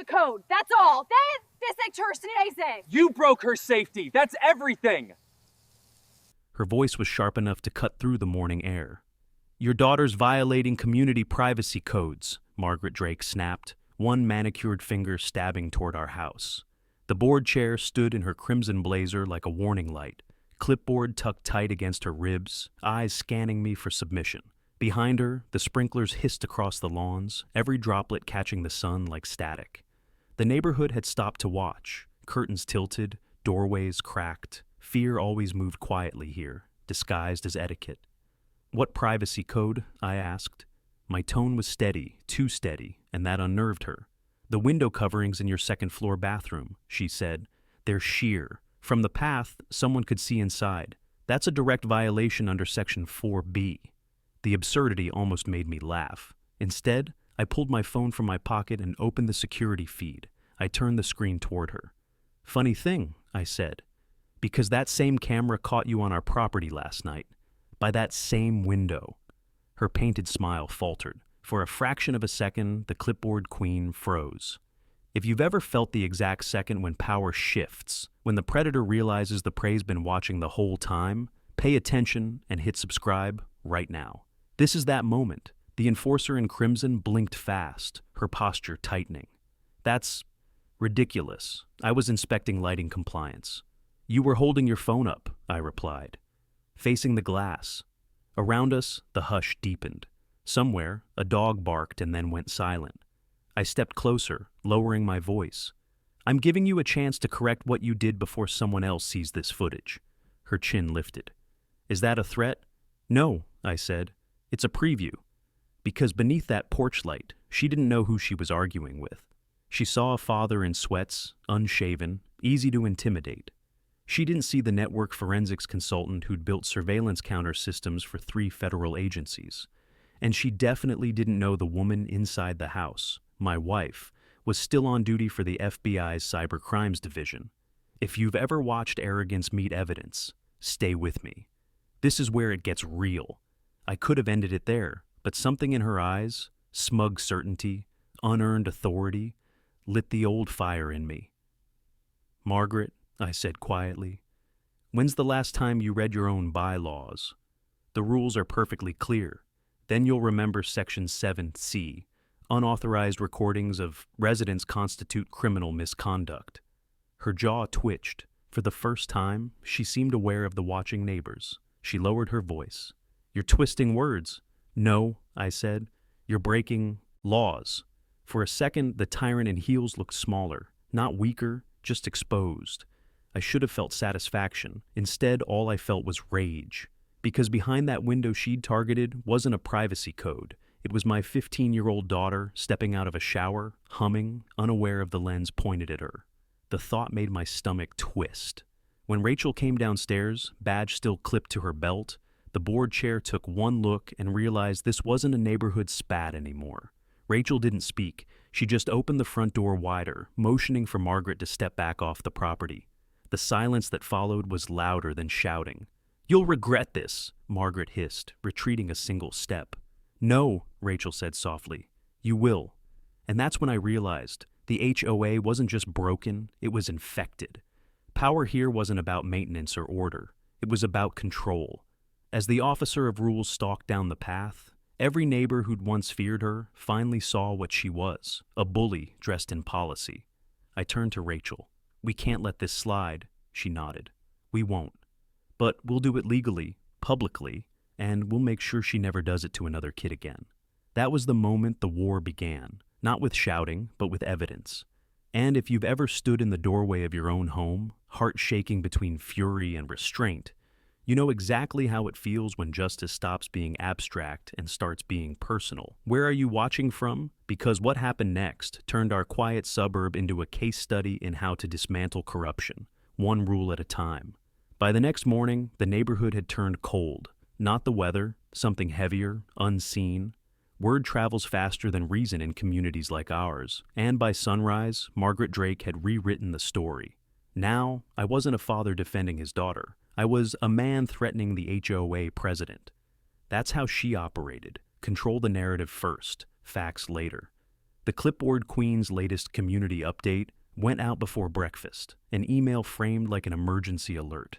code. That's all. This extortionation. You broke her safety. That's everything. Her voice was sharp enough to cut through the morning air. Your daughter's violating community privacy codes, Margaret Drake snapped, one manicured finger stabbing toward our house. The board chair stood in her crimson blazer like a warning light, clipboard tucked tight against her ribs, eyes scanning me for submission. Behind her, the sprinklers hissed across the lawns, every droplet catching the sun like static. The neighborhood had stopped to watch, curtains tilted, doorways cracked. Fear always moved quietly here, disguised as etiquette. What privacy code? I asked. My tone was steady, too steady, and that unnerved her. The window coverings in your second-floor bathroom, she said. They're sheer. From the path, someone could see inside. That's a direct violation under Section 4B. The absurdity almost made me laugh. Instead, I pulled my phone from my pocket and opened the security feed. I turned the screen toward her. Funny thing, I said, because that same camera caught you on our property last night. By that same window. Her painted smile faltered. For a fraction of a second, the clipboard queen froze. If you've ever felt the exact second when power shifts, when the predator realizes the prey's been watching the whole time, pay attention and hit subscribe right now. This is that moment. The enforcer in crimson blinked fast, her posture tightening. That's ridiculous. I was inspecting lighting compliance. You were holding your phone up, I replied. Facing the glass. Around us, the hush deepened. Somewhere, a dog barked and then went silent. I stepped closer, lowering my voice. I'm giving you a chance to correct what you did before someone else sees this footage. Her chin lifted. Is that a threat? No, I said. It's a preview. Because beneath that porch light, she didn't know who she was arguing with. She saw a father in sweats, unshaven, easy to intimidate. She didn't see the network forensics consultant who'd built surveillance counter systems for 3 federal agencies. And she definitely didn't know the woman inside the house, my wife, was still on duty for the FBI's Cyber Crimes Division. If you've ever watched arrogance meet evidence, stay with me. This is where it gets real. I could have ended it there, but something in her eyes, smug certainty, unearned authority, lit the old fire in me. Margaret, I said quietly, when's the last time you read your own bylaws? The rules are perfectly clear. Then you'll remember Section 7C, unauthorized recordings of residents constitute criminal misconduct. Her jaw twitched. For the first time, she seemed aware of the watching neighbors. She lowered her voice. You're twisting words. No, I said. You're breaking laws. For a second, the tyrant in heels looked smaller, not weaker, just exposed. I should have felt satisfaction. Instead, all I felt was rage. Because behind that window she'd targeted wasn't a privacy code. It was my 15-year-old daughter stepping out of a shower, humming, unaware of the lens pointed at her. The thought made my stomach twist. When Rachel came downstairs, badge still clipped to her belt, the board chair took one look and realized this wasn't a neighborhood spat anymore. Rachel didn't speak. She just opened the front door wider, motioning for Margaret to step back off the property. The silence that followed was louder than shouting. You'll regret this, Margaret hissed, retreating a single step. No, Rachel said softly. You will. And that's when I realized the HOA wasn't just broken, it was infected. Power here wasn't about maintenance or order. It was about control. As the officer of rules stalked down the path, every neighbor who'd once feared her finally saw what she was, a bully dressed in policy. I turned to Rachel. We can't let this slide, she nodded. We won't. But we'll do it legally, publicly, and we'll make sure she never does it to another kid again. That was the moment the war began, not with shouting, but with evidence. And if you've ever stood in the doorway of your own home, heart shaking between fury and restraint, you know exactly how it feels when justice stops being abstract and starts being personal. Where are you watching from? Because what happened next turned our quiet suburb into a case study in how to dismantle corruption, one rule at a time. By the next morning, the neighborhood had turned cold. Not the weather, something heavier, unseen. Word travels faster than reason in communities like ours, and by sunrise, Margaret Drake had rewritten the story. Now, I wasn't a father defending his daughter. I was a man threatening the HOA president. That's how she operated. Control the narrative first, facts later. The Clipboard Queen's latest community update went out before breakfast, an email framed like an emergency alert.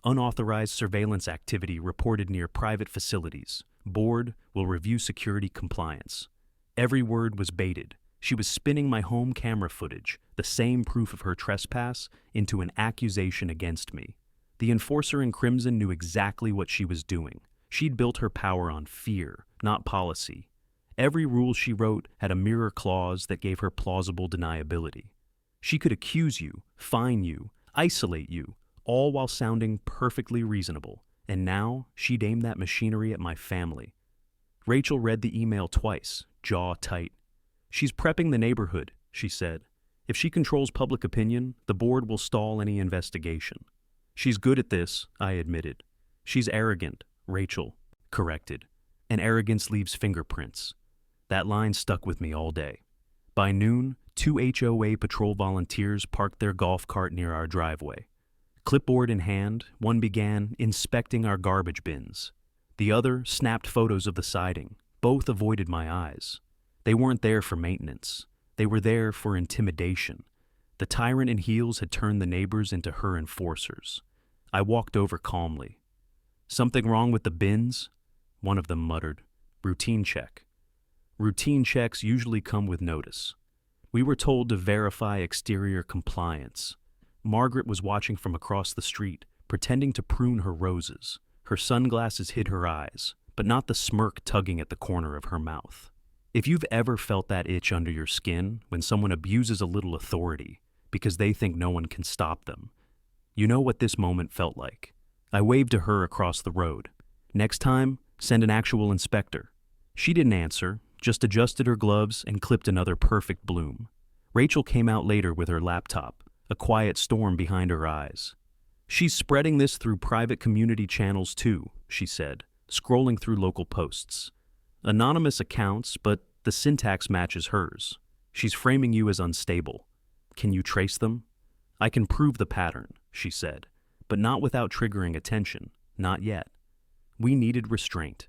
Unauthorized surveillance activity reported near private facilities. Board will review security compliance. Every word was baited. She was spinning my home camera footage, the same proof of her trespass, into an accusation against me. The enforcer in crimson knew exactly what she was doing. She'd built her power on fear, not policy. Every rule she wrote had a mirror clause that gave her plausible deniability. She could accuse you, fine you, isolate you, all while sounding perfectly reasonable. And now she'd aimed that machinery at my family. Rachel read the email twice, jaw tight. "She's prepping the neighborhood," she said. "If she controls public opinion, the board will stall any investigation." "She's good at this," I admitted. "She's arrogant," Rachel corrected. "And arrogance leaves fingerprints." That line stuck with me all day. By noon, 2 HOA patrol volunteers parked their golf cart near our driveway. Clipboard in hand, one began inspecting our garbage bins. The other snapped photos of the siding. Both avoided my eyes. They weren't there for maintenance. They were there for intimidation. The tyrant in heels had turned the neighbors into her enforcers. I walked over calmly. "Something wrong with the bins?" One of them muttered. "Routine check." Routine checks usually come with notice. We were told to verify exterior compliance. Margaret was watching from across the street, pretending to prune her roses. Her sunglasses hid her eyes, but not the smirk tugging at the corner of her mouth. If you've ever felt that itch under your skin when someone abuses a little authority because they think no one can stop them, you know what this moment felt like. I waved to her across the road. "Next time, send an actual inspector." She didn't answer, just adjusted her gloves and clipped another perfect bloom. Rachel came out later with her laptop, a quiet storm behind her eyes. "She's spreading this through private community channels too," she said, scrolling through local posts. "Anonymous accounts, but the syntax matches hers. She's framing you as unstable. Can you trace them?" "I can prove the pattern," she said, "but not without triggering attention. Not yet." We needed restraint.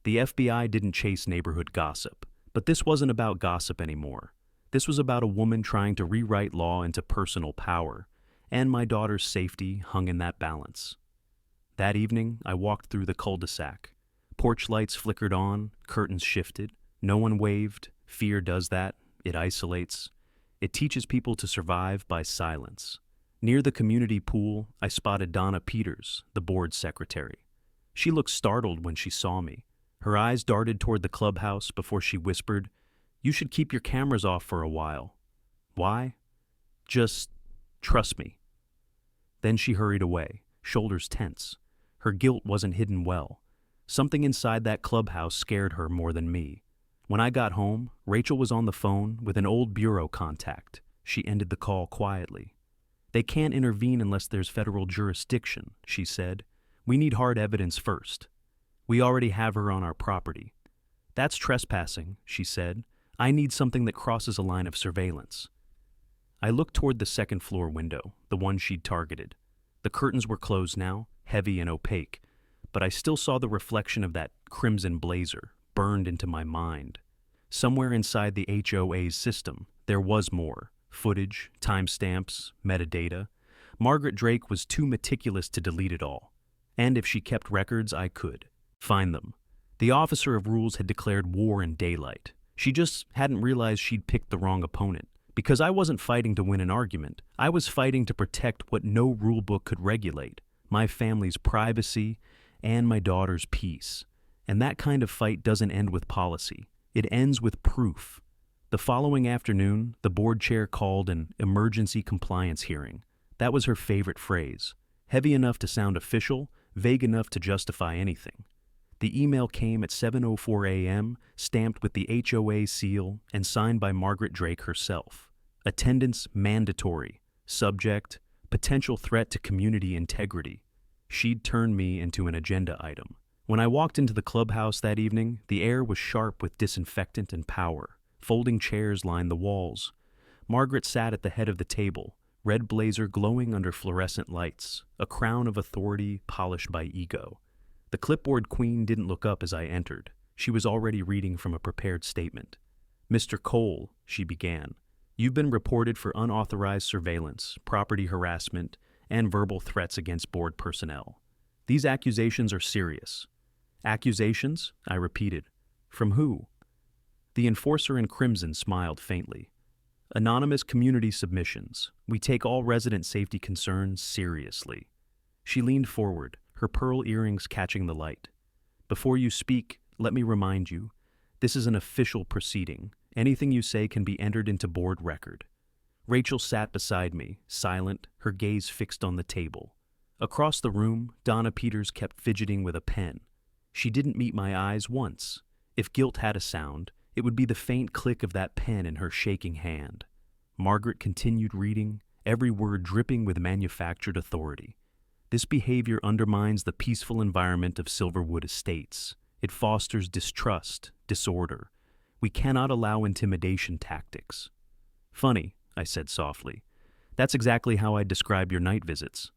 The FBI didn't chase neighborhood gossip, but this wasn't about gossip anymore. This was about a woman trying to rewrite law into personal power, and my daughter's safety hung in that balance. That evening, I walked through the cul-de-sac. Porch lights flickered on, curtains shifted. No one waved. Fear does that. It isolates. It teaches people to survive by silence. Near the community pool, I spotted Donna Peters, the board secretary. She looked startled when she saw me. Her eyes darted toward the clubhouse before she whispered, "You should keep your cameras off for a while." "Why?" "Just trust me." Then she hurried away, shoulders tense. Her guilt wasn't hidden well. Something inside that clubhouse scared her more than me. When I got home, Rachel was on the phone with an old bureau contact. She ended the call quietly. "They can't intervene unless there's federal jurisdiction," she said. "We need hard evidence first. We already have her on our property." "That's trespassing," she said. "I need something that crosses a line of surveillance." I looked toward the second floor window, the one she'd targeted. The curtains were closed now, heavy and opaque, but I still saw the reflection of that crimson blazer burned into my mind. Somewhere inside the HOA's system, there was more. Footage, timestamps, metadata. Margaret Drake was too meticulous to delete it all. And if she kept records, I could find them. The officer of rules had declared war in daylight. She just hadn't realized she'd picked the wrong opponent. Because I wasn't fighting to win an argument. I was fighting to protect what no rulebook could regulate, my family's privacy and my daughter's peace. And that kind of fight doesn't end with policy. It ends with proof. The following afternoon, the board chair called an emergency compliance hearing. That was her favorite phrase. Heavy enough to sound official, vague enough to justify anything. The email came at 7:04 a.m., stamped with the HOA seal and signed by Margaret Drake herself. Attendance mandatory. Subject, potential threat to community integrity. She'd turned me into an agenda item. When I walked into the clubhouse that evening, the air was sharp with disinfectant and power. Folding chairs lined the walls. Margaret sat at the head of the table, red blazer glowing under fluorescent lights, a crown of authority polished by ego. The clipboard queen didn't look up as I entered. She was already reading from a prepared statement. Mr. Cole, she began, you've been reported for unauthorized surveillance, property harassment, and verbal threats against board personnel. These accusations are serious. Accusations? I repeated. From who? The enforcer in crimson smiled faintly. Anonymous community submissions. We take all resident safety concerns seriously. She leaned forward, her pearl earrings catching the light. Before you speak, let me remind you, this is an official proceeding. Anything you say can be entered into board record. Rachel sat beside me, silent, her gaze fixed on the table. Across the room, Donna Peters kept fidgeting with a pen. She didn't meet my eyes once. If guilt had a sound, it would be the faint click of that pen in her shaking hand. Margaret continued reading, every word dripping with manufactured authority. This behavior undermines the peaceful environment of Silverwood Estates. It fosters distrust, disorder. We cannot allow intimidation tactics. Funny, I said softly. That's exactly how I describe your night visits.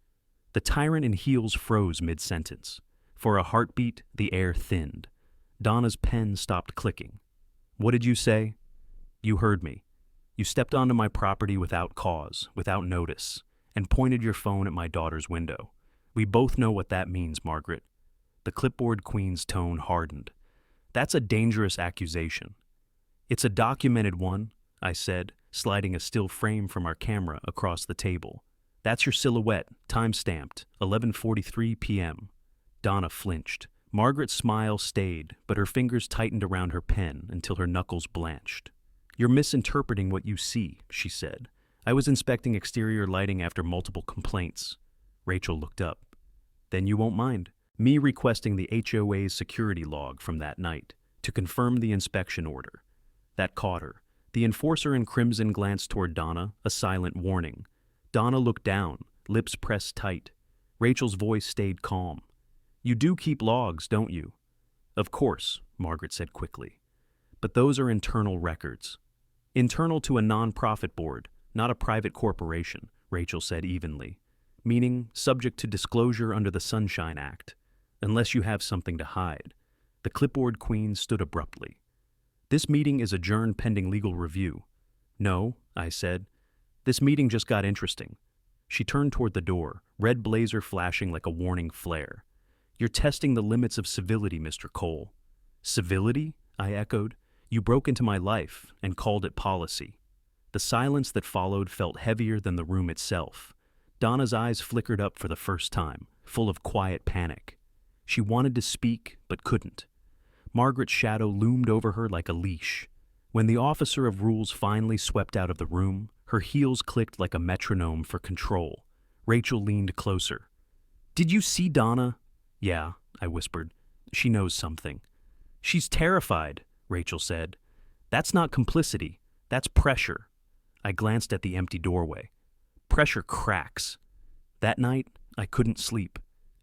The tyrant in heels froze mid-sentence. For a heartbeat, the air thinned. Donna's pen stopped clicking. What did you say? You heard me. You stepped onto my property without cause, without notice, and pointed your phone at my daughter's window. We both know what that means, Margaret. The clipboard queen's tone hardened. That's a dangerous accusation. It's a documented one, I said, sliding a still frame from our camera across the table. That's your silhouette, time-stamped, 11:43 p.m. Donna flinched. Margaret's smile stayed, but her fingers tightened around her pen until her knuckles blanched. You're misinterpreting what you see, she said. I was inspecting exterior lighting after multiple complaints. Rachel looked up. Then you won't mind me requesting the HOA's security log from that night to confirm the inspection order. That caught her. The enforcer in crimson glanced toward Donna, a silent warning. Donna looked down, lips pressed tight. Rachel's voice stayed calm. You do keep logs, don't you? Of course, Margaret said quickly. But those are internal records. Internal to a non-profit board, not a private corporation, Rachel said evenly. Meaning subject to disclosure under the Sunshine Act, unless you have something to hide. The clipboard queen stood abruptly. This meeting is adjourned pending legal review. No, I said. This meeting just got interesting. She turned toward the door, red blazer flashing like a warning flare. You're testing the limits of civility, Mr. Cole. Civility? I echoed. You broke into my life and called it policy. The silence that followed felt heavier than the room itself. Donna's eyes flickered up for the first time, full of quiet panic. She wanted to speak, but couldn't. Margaret's shadow loomed over her like a leash. When the officer of rules finally swept out of the room, her heels clicked like a metronome for control. Rachel leaned closer. Did you see Donna? Yeah, I whispered. She knows something. She's terrified, Rachel said. That's not complicity. That's pressure. I glanced at the empty doorway. Pressure cracks. That night, I couldn't sleep.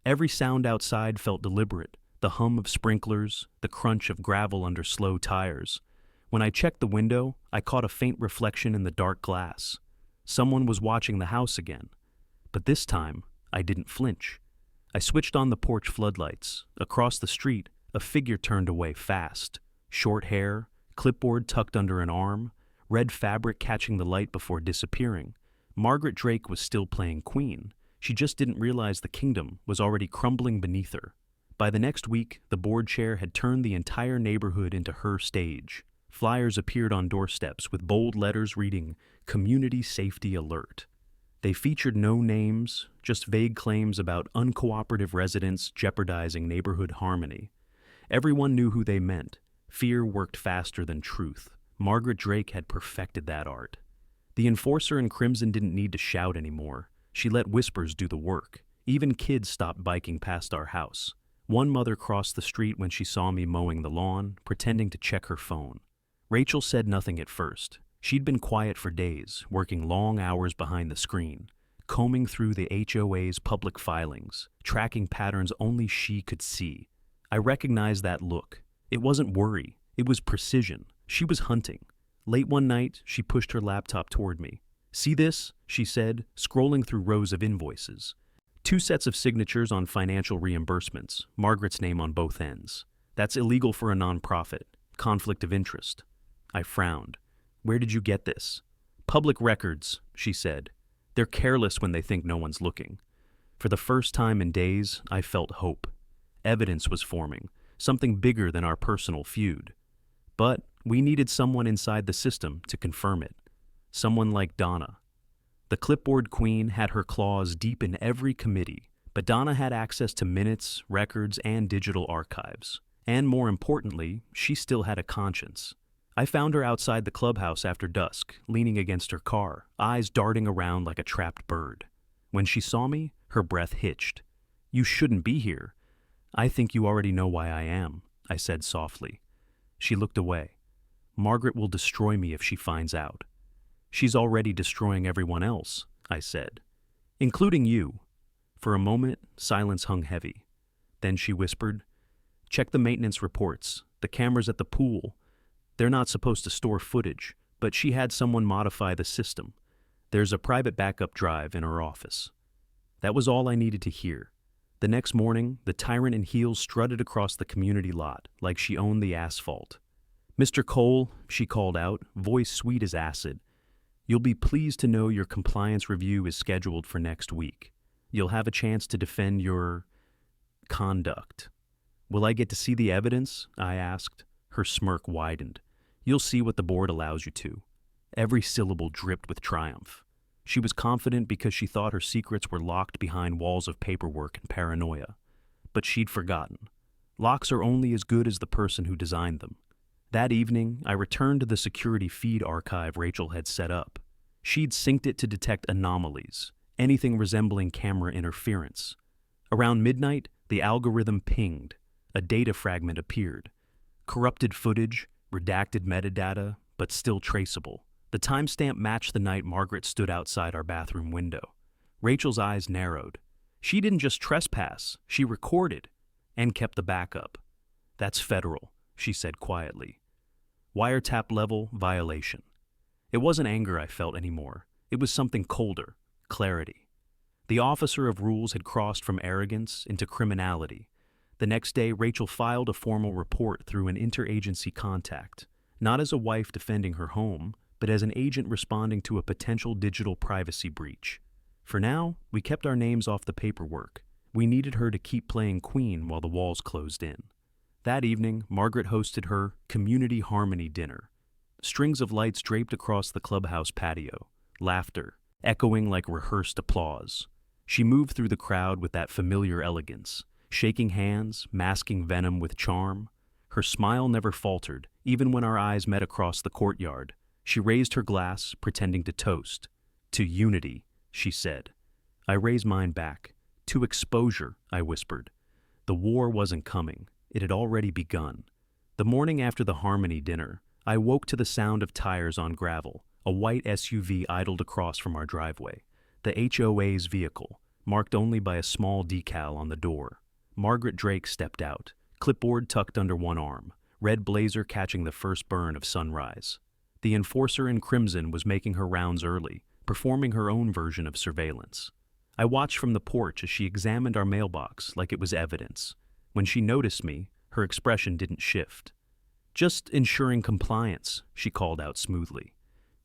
Every sound outside felt deliberate. The hum of sprinklers, the crunch of gravel under slow tires. When I checked the window, I caught a faint reflection in the dark glass. Someone was watching the house again. But this time, I didn't flinch. I switched on the porch floodlights. Across the street, a figure turned away fast. Short hair, clipboard tucked under an arm, red fabric catching the light before disappearing. Margaret Drake was still playing queen. She just didn't realize the kingdom was already crumbling beneath her. By the next week, the board chair had turned the entire neighborhood into her stage. Flyers appeared on doorsteps with bold letters reading, Community Safety Alert. They featured no names, just vague claims about uncooperative residents jeopardizing neighborhood harmony. Everyone knew who they meant. Fear worked faster than truth. Margaret Drake had perfected that art. The enforcer in crimson didn't need to shout anymore. She let whispers do the work. Even kids stopped biking past our house. One mother crossed the street when she saw me mowing the lawn, pretending to check her phone. Rachel said nothing at first. She'd been quiet for days, working long hours behind the screen, combing through the HOA's public filings, tracking patterns only she could see. I recognized that look. It wasn't worry. It was precision. She was hunting. Late one night, she pushed her laptop toward me. See this? She said, scrolling through rows of invoices. 2 sets of signatures on financial reimbursements, Margaret's name on both ends. That's illegal for a nonprofit. Conflict of interest. I frowned. Where did you get this? Public records, she said. They're careless when they think no one's looking. For the first time in days, I felt hope. Evidence was forming, something bigger than our personal feud. But we needed someone inside the system to confirm it. Someone like Donna. The clipboard queen had her claws deep in every committee, but Donna had access to minutes, records, and digital archives. And more importantly, she still had a conscience. I found her outside the clubhouse after dusk, leaning against her car, eyes darting around like a trapped bird. When she saw me, her breath hitched. You shouldn't be here. I think you already know why I am, I said softly. She looked away. Margaret will destroy me if she finds out. She's already destroying everyone else, I said. Including you. For a moment, silence hung heavy. Then she whispered, check the maintenance reports, the cameras at the pool. They're not supposed to store footage, but she had someone modify the system. There's a private backup drive in her office. That was all I needed to hear. The next morning, the tyrant in heels strutted across the community lot like she owned the asphalt. Mr. Cole, she called out, voice sweet as acid. You'll be pleased to know your compliance review is scheduled for next week. You'll have a chance to defend your conduct. Will I get to see the evidence? I asked. Her smirk widened. You'll see what the board allows you to. Every syllable dripped with triumph. She was confident because she thought her secrets were locked behind walls of paperwork and paranoia. But she'd forgotten. Locks are only as good as the person who designed them. That evening, I returned to the security feed archive Rachel had set up. She'd synced it to detect anomalies, anything resembling camera interference. Around midnight, the algorithm pinged. A data fragment appeared. Corrupted footage, redacted metadata, but still traceable. The timestamp matched the night Margaret stood outside our bathroom window. Rachel's eyes narrowed. She didn't just trespass, she recorded and kept the backup. That's federal, she said quietly. Wiretap level violation. It wasn't anger I felt anymore. It was something colder, clarity. The officer of rules had crossed from arrogance into criminality. The next day, Rachel filed a formal report through an interagency contact, not as a wife defending her home, but as an agent responding to a potential digital privacy breach. For now, we kept our names off the paperwork. We needed her to keep playing queen while the walls closed in. That evening, Margaret hosted her community harmony dinner. Strings of lights draped across the clubhouse patio, laughter, echoing like rehearsed applause. She moved through the crowd with that familiar elegance, shaking hands, masking venom with charm. Her smile never faltered, even when our eyes met across the courtyard. She raised her glass, pretending to toast. To unity, she said. I raised mine back. To exposure, I whispered. The war wasn't coming. It had already begun. The morning after the Harmony dinner, I woke to the sound of tires on gravel. A white SUV idled across from our driveway. The HOA's vehicle, marked only by a small decal on the door. Margaret Drake stepped out, clipboard tucked under one arm, red blazer catching the first burn of sunrise. The enforcer in crimson was making her rounds early, performing her own version of surveillance. I watched from the porch as she examined our mailbox like it was evidence. When she noticed me, her expression didn't shift. Just ensuring compliance, she called out smoothly.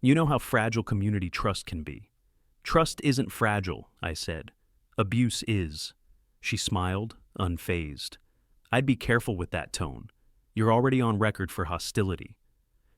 You know how fragile community trust can be. Trust isn't fragile, I said. Abuse is. She smiled, unfazed. I'd be careful with that tone. You're already on record for hostility.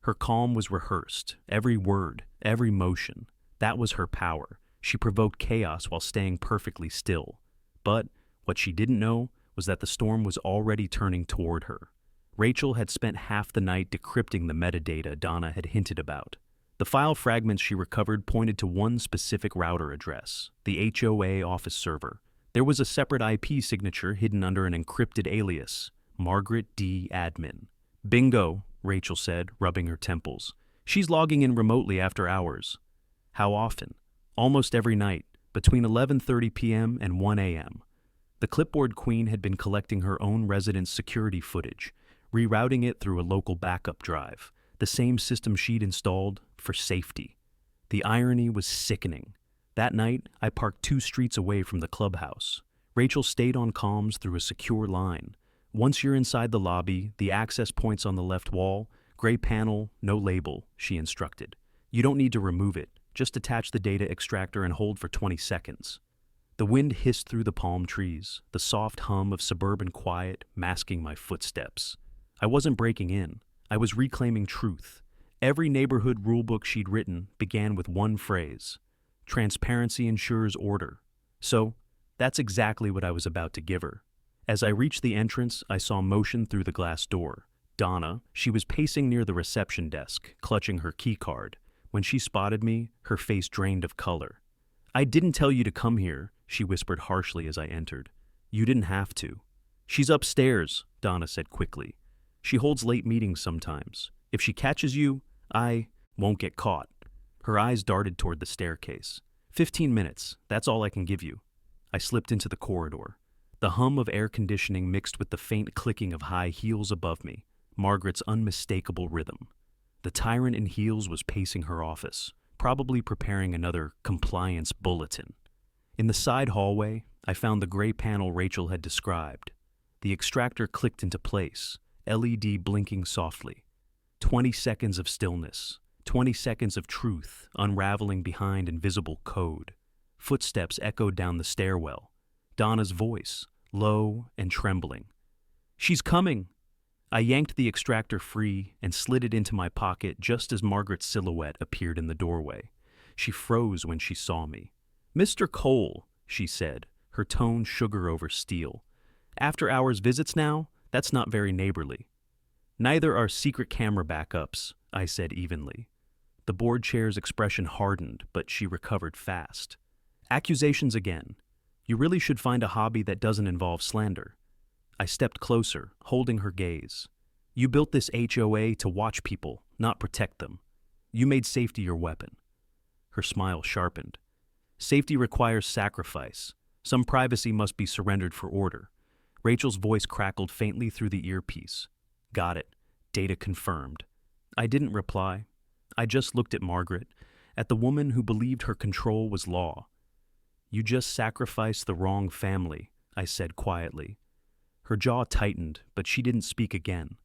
Her calm was rehearsed, every word, every motion. That was her power. She provoked chaos while staying perfectly still. But what she didn't know was that the storm was already turning toward her. Rachel had spent half the night decrypting the metadata Donna had hinted about. The file fragments she recovered pointed to one specific router address, the HOA office server. There was a separate IP signature hidden under an encrypted alias, Margaret D. Admin. Bingo, Rachel said, rubbing her temples. She's logging in remotely after hours. How often? Almost every night, between 11:30 p.m. and 1 a.m. The clipboard queen had been collecting her own residence security footage, rerouting it through a local backup drive, the same system she'd installed for safety. The irony was sickening. That night, I parked 2 streets away from the clubhouse. Rachel stayed on comms through a secure line. Once you're inside the lobby, the access points on the left wall, Gray panel, no label, she instructed. You don't need to remove it. Just attach the data extractor and hold for 20 seconds. The wind hissed through the palm trees, the soft hum of suburban quiet masking my footsteps. I wasn't breaking in. I was reclaiming truth. Every neighborhood rulebook she'd written began with one phrase: transparency ensures order. So, that's exactly what I was about to give her. As I reached the entrance, I saw motion through the glass door. Donna, she was pacing near the reception desk, clutching her key card. When she spotted me, her face drained of color. I didn't tell you to come here, she whispered harshly as I entered. You didn't have to. She's upstairs, Donna said quickly. She holds late meetings sometimes. If she catches you, I won't get caught. Her eyes darted toward the staircase. 15 minutes, that's all I can give you. I slipped into the corridor. The hum of air conditioning mixed with the faint clicking of high heels above me, Margaret's unmistakable rhythm. The tyrant in heels was pacing her office, probably preparing another compliance bulletin. In the side hallway, I found the gray panel Rachel had described. The extractor clicked into place, LED blinking softly. 20 seconds of stillness, 20 seconds of truth unraveling behind invisible code. Footsteps echoed down the stairwell. Donna's voice, low and trembling. She's coming! I yanked the extractor free and slid it into my pocket just as Margaret's silhouette appeared in the doorway. She froze when she saw me. Mr. Cole, she said, her tone sugar over steel. After hours visits now? That's not very neighborly. Neither are secret camera backups, I said evenly. The board chair's expression hardened, but she recovered fast. Accusations again. You really should find a hobby that doesn't involve slander. I stepped closer, holding her gaze. You built this HOA to watch people, not protect them. You made safety your weapon. Her smile sharpened. Safety requires sacrifice. Some privacy must be surrendered for order. Rachel's voice crackled faintly through the earpiece. Got it. Data confirmed. I didn't reply. I just looked at Margaret, at the woman who believed her control was law. You just sacrificed the wrong family, I said quietly. Her jaw tightened, but she didn't speak again.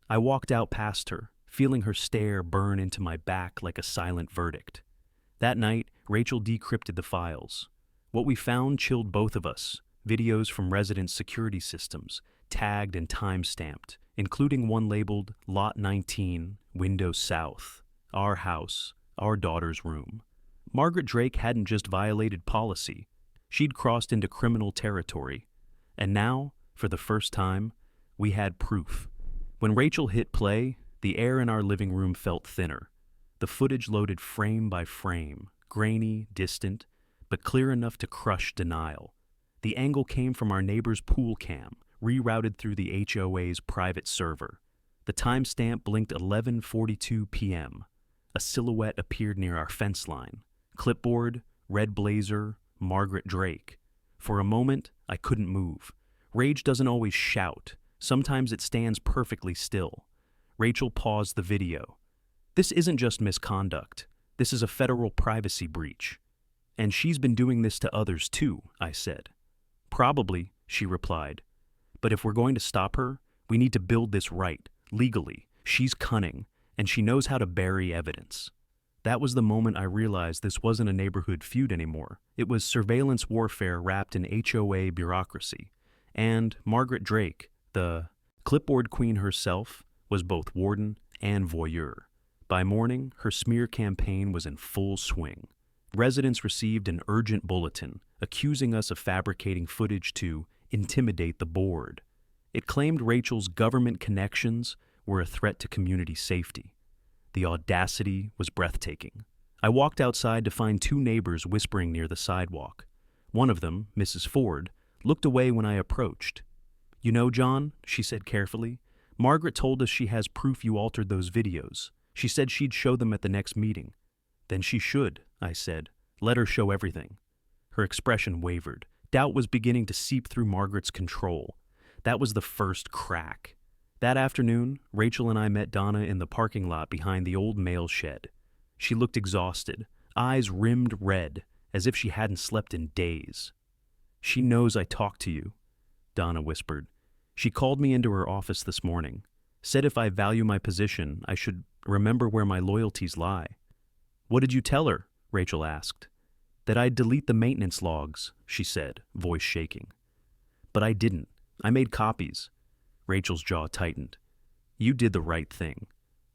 I walked out past her, feeling her stare burn into my back like a silent verdict. That night, Rachel decrypted the files. What we found chilled both of us. Videos from resident security systems, tagged and time-stamped, including one labeled Lot 19, Window South. Our house, our daughter's room. Margaret Drake hadn't just violated policy. She'd crossed into criminal territory. And now, for the first time, we had proof. When Rachel hit play, the air in our living room felt thinner. The footage loaded frame by frame, grainy, distant, but clear enough to crush denial. The angle came from our neighbor's pool cam, rerouted through the HOA's private server. The timestamp blinked 11:42 p.m. A silhouette appeared near our fence line. Clipboard, red blazer, Margaret Drake. For a moment, I couldn't move. Rage doesn't always shout. Sometimes it stands perfectly still. Rachel paused the video. This isn't just misconduct. This is a federal privacy breach. And she's been doing this to others too, I said. Probably, she replied. But if we're going to stop her, we need to build this right, legally. She's cunning, and she knows how to bury evidence. That was the moment I realized this wasn't a neighborhood feud anymore. It was surveillance warfare wrapped in HOA bureaucracy. And Margaret Drake, the clipboard queen herself, was both warden and voyeur. By morning, her smear campaign was in full swing. Residents received an urgent bulletin accusing us of fabricating footage to intimidate the board. It claimed Rachel's government connections were a threat to community safety. The audacity was breathtaking. I walked outside to find two neighbors whispering near the sidewalk. One of them, Mrs. Ford, looked away when I approached. You know, John, she said carefully, Margaret told us she has proof you altered those videos. She said she'd show them at the next meeting. Then she should, I said. Let her show everything. Her expression wavered. Doubt was beginning to seep through Margaret's control. That was the first crack. That afternoon, Rachel and I met Donna in the parking lot behind the old mail shed. She looked exhausted, eyes rimmed red, as if she hadn't slept in days. She knows I talked to you, Donna whispered. She called me into her office this morning. Said if I value my position, I should remember where my loyalties lie. What did you tell her? Rachel asked. That I'd delete the maintenance logs, she said, voice shaking. But I didn't. I made copies. Rachel's jaw tightened. You did the right thing.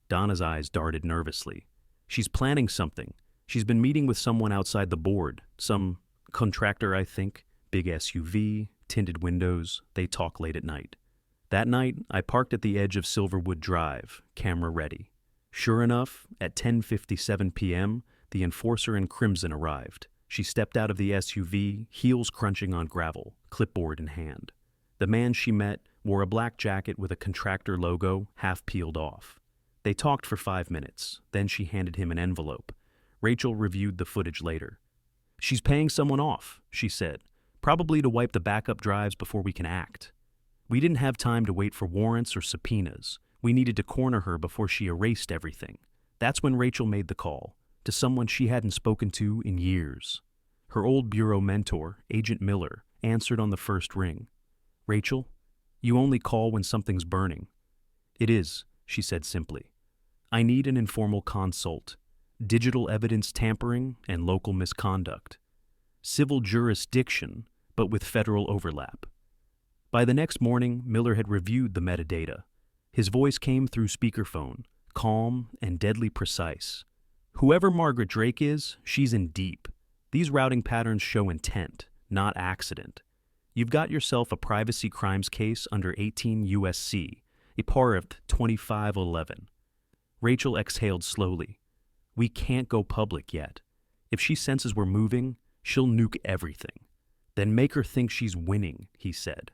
Donna's eyes darted nervously. She's planning something. She's been meeting with someone outside the board. Some contractor, I think. Big SUV, tinted windows. They talk late at night. That night, I parked at the edge of Silverwood Drive, camera ready. Sure enough, at 10:57 p.m., the enforcer in crimson arrived. She stepped out of the SUV, heels crunching on gravel, clipboard in hand. The man she met wore a black jacket with a contractor logo half peeled off. They talked for 5 minutes, then she handed him an envelope. Rachel reviewed the footage later. She's paying someone off, she said, probably to wipe the backup drives before we can act. We didn't have time to wait for warrants or subpoenas. We needed to corner her before she erased everything. That's when Rachel made the call, to someone she hadn't spoken to in years. Her old bureau mentor, Agent Miller, answered on the first ring. Rachel, you only call when something's burning. It is, she said simply. I need an informal consult. Digital evidence tampering and local misconduct. Civil jurisdiction, but with federal overlap. By the next morning, Miller had reviewed the metadata. His voice came through speakerphone, calm and deadly precise. Whoever Margaret Drake is, she's in deep. These routing patterns show intent, not accident. You've got yourself a privacy crimes case under 18 U.S.C., a paragraph 2511. Rachel exhaled slowly. We can't go public yet. If she senses we're moving, she'll nuke everything. Then make her think she's winning, he said.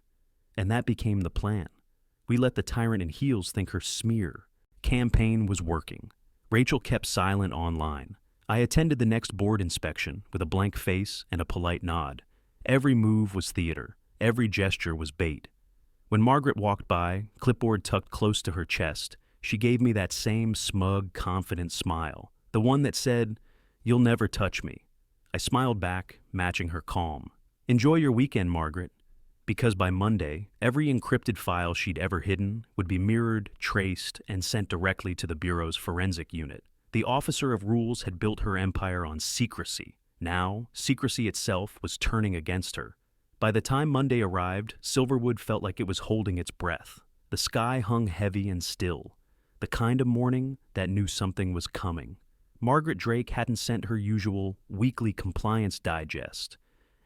And that became the plan. We let the tyrant in heels think her smear campaign was working. Rachel kept silent online. I attended the next board inspection with a blank face and a polite nod. Every move was theater. Every gesture was bait. When Margaret walked by, clipboard tucked close to her chest, she gave me that same smug, confident smile, the one that said, "You'll never touch me." I smiled back, matching her calm. Enjoy your weekend, Margaret. Because by Monday, every encrypted file she'd ever hidden would be mirrored, traced, and sent directly to the Bureau's forensic unit. The officer of rules had built her empire on secrecy. Now, secrecy itself was turning against her. By the time Monday arrived, Silverwood felt like it was holding its breath. The sky hung heavy and still, the kind of morning that knew something was coming. Margaret Drake hadn't sent her usual weekly compliance digest,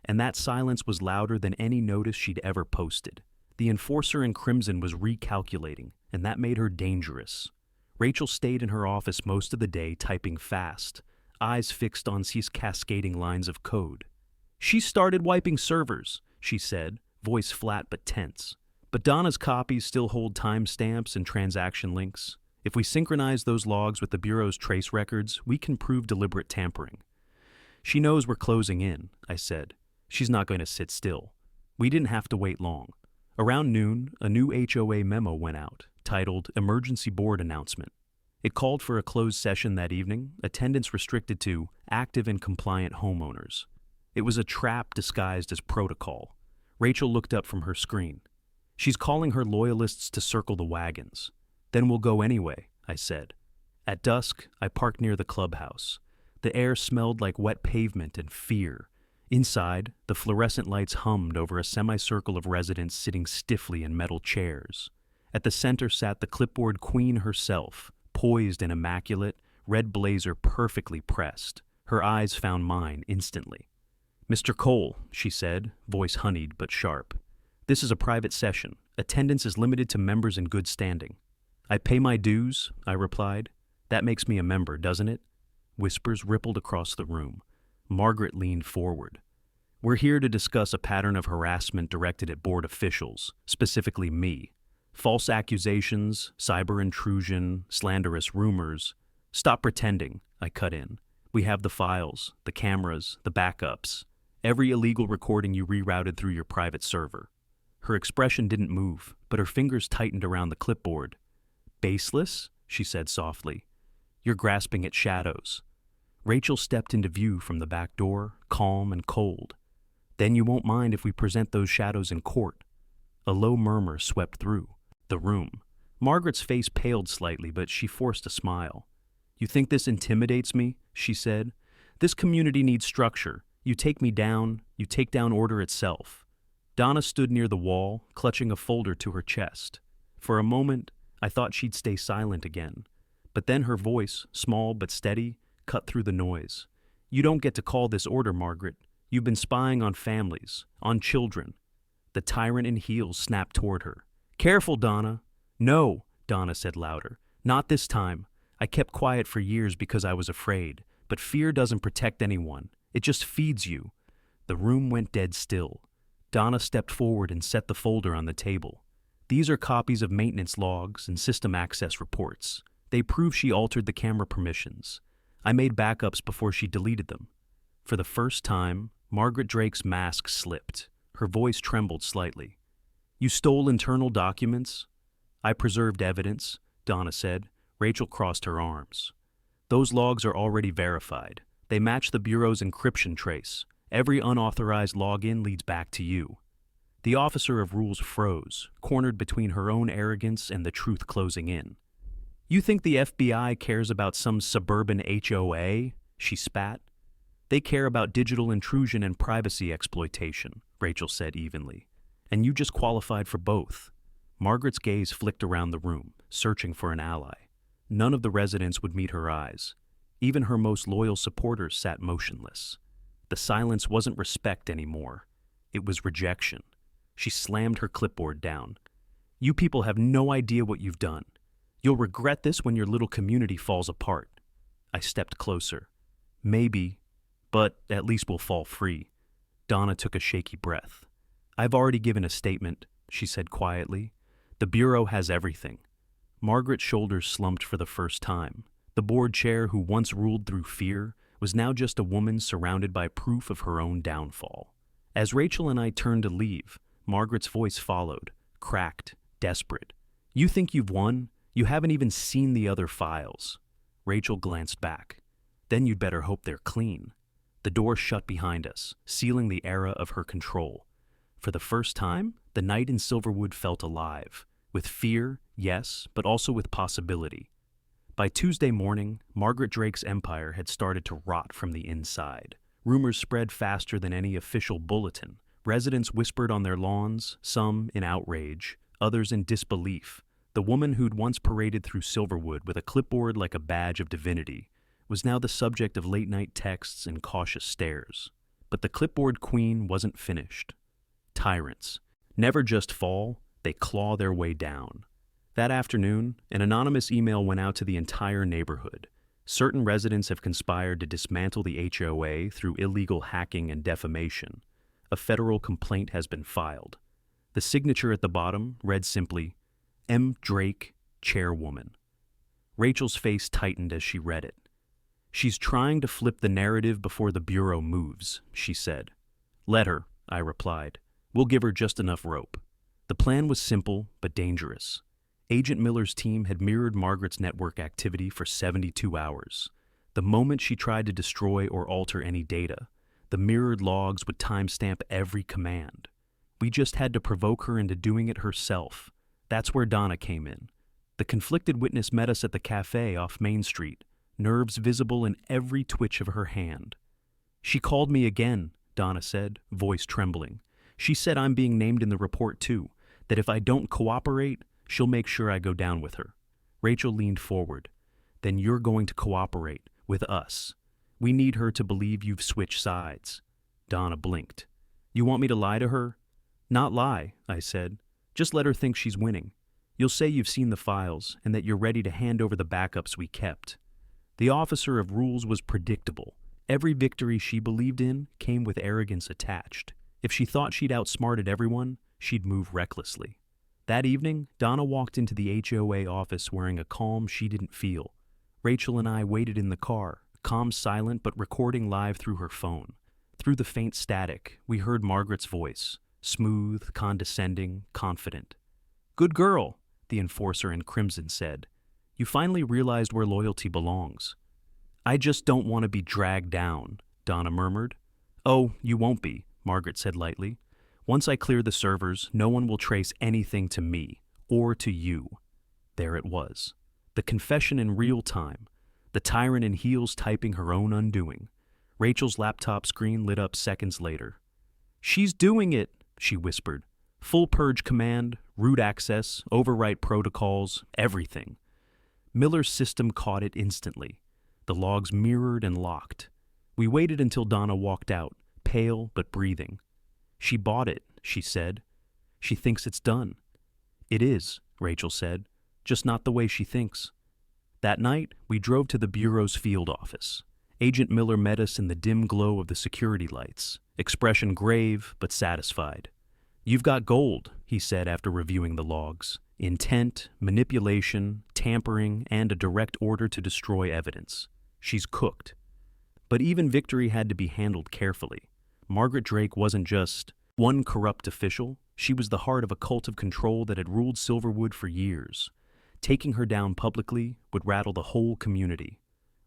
and that silence was louder than any notice she'd ever posted. The enforcer in crimson was recalculating, and that made her dangerous. Rachel stayed in her office most of the day typing fast, eyes fixed on these cascading lines of code. She started wiping servers, she said, voice flat but tense. But Donna's copies still hold timestamps and transaction links. If we synchronize those logs with the Bureau's trace records, we can prove deliberate tampering. She knows we're closing in, I said. She's not going to sit still. We didn't have to wait long. Around noon, a new HOA memo went out, titled Emergency Board Announcement. It called for a closed session that evening, attendance restricted to active and compliant homeowners. It was a trap disguised as protocol. Rachel looked up from her screen. She's calling her loyalists to circle the wagons. Then we'll go anyway, I said. At dusk, I parked near the clubhouse. The air smelled like wet pavement and fear. Inside, the fluorescent lights hummed over a semicircle of residents sitting stiffly in metal chairs. At the center sat the clipboard queen herself, poised and immaculate, red blazer perfectly pressed. Her eyes found mine instantly. Mr. Cole, she said, voice honeyed but sharp. This is a private session. Attendance is limited to members in good standing. I pay my dues, I replied. That makes me a member, doesn't it? Whispers rippled across the room. Margaret leaned forward. We're here to discuss a pattern of harassment directed at board officials, specifically me. False accusations, cyber intrusion, slanderous rumors. Stop pretending, I cut in. We have the files, the cameras, the backups. Every illegal recording you rerouted through your private server. Her expression didn't move, but her fingers tightened around the clipboard. Baseless? She said softly. You're grasping at shadows. Rachel stepped into view from the back door, calm and cold. Then you won't mind if we present those shadows in court. A low murmur swept through the room. Margaret's face paled slightly, but she forced a smile. "You think this intimidates me?" she said. "This community needs structure. You take me down, you take down order itself." Donna stood near the wall, clutching a folder to her chest. For a moment, I thought she'd stay silent again. But then her voice, small but steady, cut through the noise. "You don't get to call this order, Margaret. You've been spying on families, on children." The tyrant in heels snapped toward her. "Careful, Donna." "No," Donna said louder. "Not this time. I kept quiet for years because I was afraid, but fear doesn't protect anyone. It just feeds you." The room went dead still. Donna stepped forward and set the folder on the table. "These are copies of maintenance logs and system access reports. They prove she altered the camera permissions. I made backups before she deleted them." For the first time, Margaret Drake's mask slipped. Her voice trembled slightly. "You stole internal documents?" "I preserved evidence," Donna said. Rachel crossed her arms. "Those logs are already verified. They match the Bureau's encryption trace. Every unauthorized login leads back to you." The officer of rules froze, cornered between her own arrogance and the truth closing in. "You think the FBI cares about some suburban HOA?" she spat. "They care about digital intrusion and privacy exploitation," Rachel said evenly. "And you just qualified for both." Margaret's gaze flicked around the room, searching for an ally. None of the residents would meet her eyes. Even her most loyal supporters sat motionless. The silence wasn't respect anymore. It was rejection. She slammed her clipboard down. "You people have no idea what you've done. You'll regret this when your little community falls apart." I stepped closer. "Maybe, but at least we'll fall free." Donna took a shaky breath. "I've already given a statement," she said quietly. "The Bureau has everything." Margaret's shoulders slumped for the first time. The board chair who once ruled through fear was now just a woman surrounded by proof of her own downfall. As Rachel and I turned to leave, Margaret's voice followed, cracked, desperate. "You think you've won? You haven't even seen the other files." Rachel glanced back. "Then you'd better hope they're clean." The door shut behind us, sealing the era of her control. For the first time, the night in Silverwood felt alive. With fear, yes, but also with possibility. By Tuesday morning, Margaret Drake's empire had started to rot from the inside. Rumors spread faster than any official bulletin. Residents whispered on their lawns, some in outrage, others in disbelief. The woman who'd once paraded through Silverwood with a clipboard like a badge of divinity was now the subject of late-night texts and cautious stares. But the clipboard queen wasn't finished. Tyrants never just fall, they claw their way down. That afternoon, an anonymous email went out to the entire neighborhood. Certain residents have conspired to dismantle the HOA through illegal hacking and defamation. A federal complaint has been filed. The signature at the bottom read simply, "M. Drake, Chairwoman." Rachel's face tightened as she read it. "She's trying to flip the narrative before the Bureau moves," she said. "Let her," I replied. "We'll give her just enough rope." The plan was simple but dangerous. Agent Miller's team had mirrored Margaret's network activity for 72 hours. The moment she tried to destroy or alter any data, the mirrored logs would timestamp every command. We just had to provoke her into doing it herself. That's where Donna came in. The conflicted witness met us at the cafe off Main Street, nerves visible in every twitch of her hand. "She called me again," Donna said, voice trembling. "She said I'm being named in the report too, that if I don't cooperate, she'll make sure I go down with her." Rachel leaned forward. "Then you're going to cooperate with us. We need her to believe you've switched sides." Donna blinked. "You want me to lie to her?" "Not lie," I said. "Just let her think she's winning. You'll say you've seen the files and that you're ready to hand over the backups we kept." The officer of rules was predictable. Every victory she believed in came with arrogance attached. If she thought she'd outsmarted everyone, she'd move recklessly. That evening, Donna walked into the HOA office wearing a calm she didn't feel. Rachel and I waited in the car, calm, silent, but recording live through her phone. Through the faint static, we heard Margaret's voice, smooth, condescending, confident. "Good girl," the enforcer in crimson said. "You finally realized where loyalty belongs." "I just don't want to be dragged down," Donna murmured. "Oh, you won't be," Margaret said lightly. "Once I clear the servers, no one will trace anything to me, or to you." There it was. The confession in real time. The tyrant in heels typing her own undoing. Rachel's laptop screen lit up seconds later. "She's doing it," she whispered. "Full purge command, root access, overwrite protocols, everything." Miller's system caught it instantly. The logs mirrored and locked. We waited until Donna walked out, pale but breathing. "She bought it," she said. "She thinks it's done." "It is," Rachel said, "just not the way she thinks." That night, we drove to the Bureau's field office. Agent Miller met us in the dim glow of the security lights, expression grave but satisfied. "You've got gold," he said after reviewing the logs. "Intent, manipulation, tampering, and a direct order to destroy evidence. She's cooked." But even victory had to be handled carefully. Margaret Drake wasn't just one corrupt official. She was the heart of a cult of control that had ruled Silverwood for years. Taking her down publicly would rattle the whole community.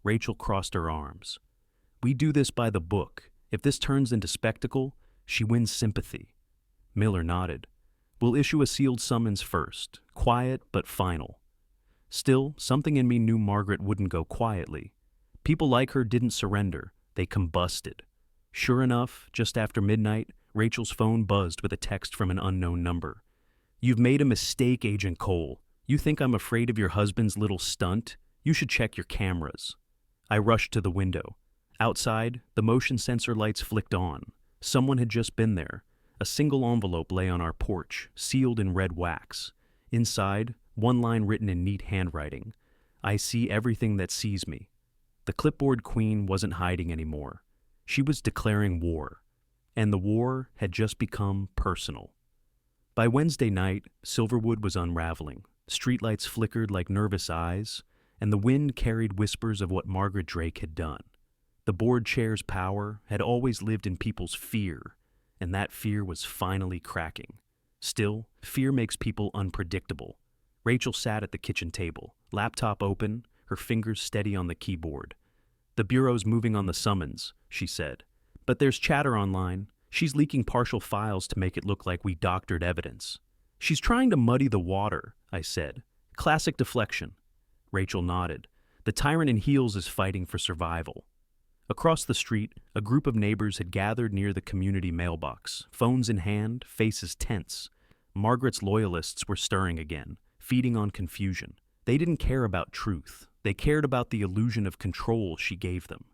Rachel crossed her arms. "We do this by the book. If this turns into spectacle, she wins sympathy." Miller nodded. "We'll issue a sealed summons first, quiet but final." Still, something in me knew Margaret wouldn't go quietly. People like her didn't surrender. They combusted. Sure enough, just after midnight, Rachel's phone buzzed with a text from an unknown number. "You've made a mistake, Agent Cole. You think I'm afraid of your husband's little stunt? You should check your cameras." I rushed to the window. Outside, the motion sensor lights flicked on. Someone had just been there. A single envelope lay on our porch, sealed in red wax. Inside, one line written in neat handwriting. "I see everything that sees me." The clipboard queen wasn't hiding anymore. She was declaring war. And the war had just become personal. By Wednesday night, Silverwood was unraveling. Streetlights flickered like nervous eyes, and the wind carried whispers of what Margaret Drake had done. The board chair's power had always lived in people's fear, and that fear was finally cracking. Still, fear makes people unpredictable. Rachel sat at the kitchen table, laptop open, her fingers steady on the keyboard. "The Bureau's moving on the summons," she said. "But there's chatter online. She's leaking partial files to make it look like we doctored evidence." "She's trying to muddy the water," I said. "Classic deflection." Rachel nodded. "The tyrant in heels is fighting for survival." Across the street, a group of neighbors had gathered near the community mailbox, phones in hand, faces tense. Margaret's loyalists were stirring again, feeding on confusion. They didn't care about truth. They cared about the illusion of control she gave them.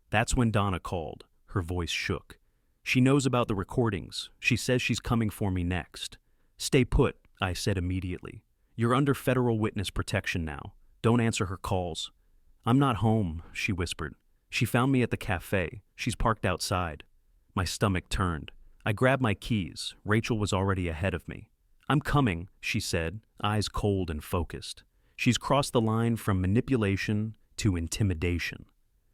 That's when Donna called. Her voice shook. "She knows about the recordings. She says she's coming for me next." "Stay put," I said immediately. "You're under federal witness protection now. Don't answer her calls." "I'm not home," she whispered. "She found me at the cafe. She's parked outside." My stomach turned. I grabbed my keys. Rachel was already ahead of me. "I'm coming," she said, eyes cold and focused. She's crossed the line from manipulation to intimidation.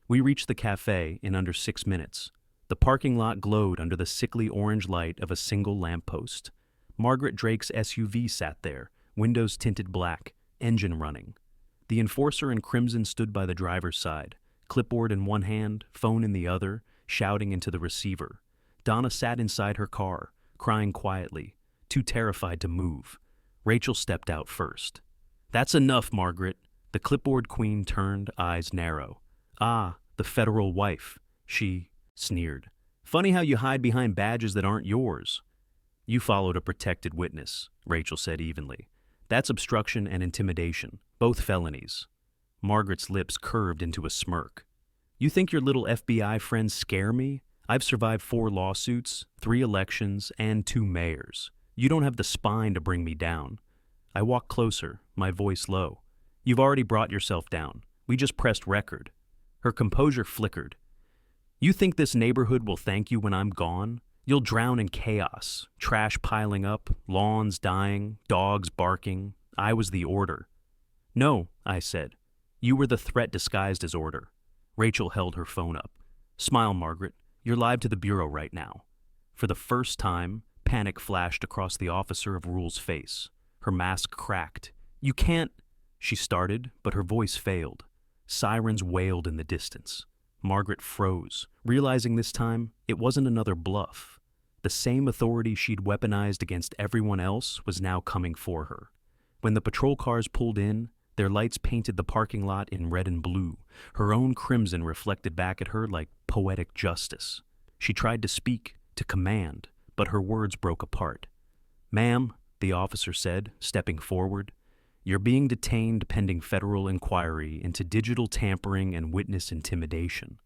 We reached the cafe in under 6 minutes. The parking lot glowed under the sickly orange light of a single lamppost. Margaret Drake's SUV sat there, windows tinted black, engine running. The enforcer in crimson stood by the driver's side, clipboard in one hand, phone in the other, shouting into the receiver. Donna sat inside her car, crying quietly, too terrified to move. Rachel stepped out first. "That's enough, Margaret." The clipboard queen turned, eyes narrow. "Ah, the federal wife," she sneered. "Funny how you hide behind badges that aren't yours." "You followed a protected witness," Rachel said evenly. "That's obstruction and intimidation, both felonies." Margaret's lips curved into a smirk. "You think your little FBI friends scare me? I've survived 4 lawsuits, 3 elections, and 2 mayors. You don't have the spine to bring me down." I walked closer, my voice low. "You've already brought yourself down. We just pressed record." Her composure flickered. "You think this neighborhood will thank you when I'm gone? You'll drown in chaos, trash piling up, lawns dying, dogs barking. I was the order." "No," I said. "You were the threat disguised as order." Rachel held her phone up. "Smile, Margaret. You're live to the Bureau right now." For the first time, panic flashed across the officer of rule's face. Her mask cracked. "You can't—" she started, but her voice failed. Sirens wailed in the distance. Margaret froze, realizing this time it wasn't another bluff. The same authority she'd weaponized against everyone else was now coming for her. When the patrol cars pulled in, their lights painted the parking lot in red and blue, her own crimson reflected back at her like poetic justice. She tried to speak, to command, but her words broke apart. "Ma'am," the officer said, stepping forward, "you're being detained pending federal inquiry into digital tampering and witness intimidation."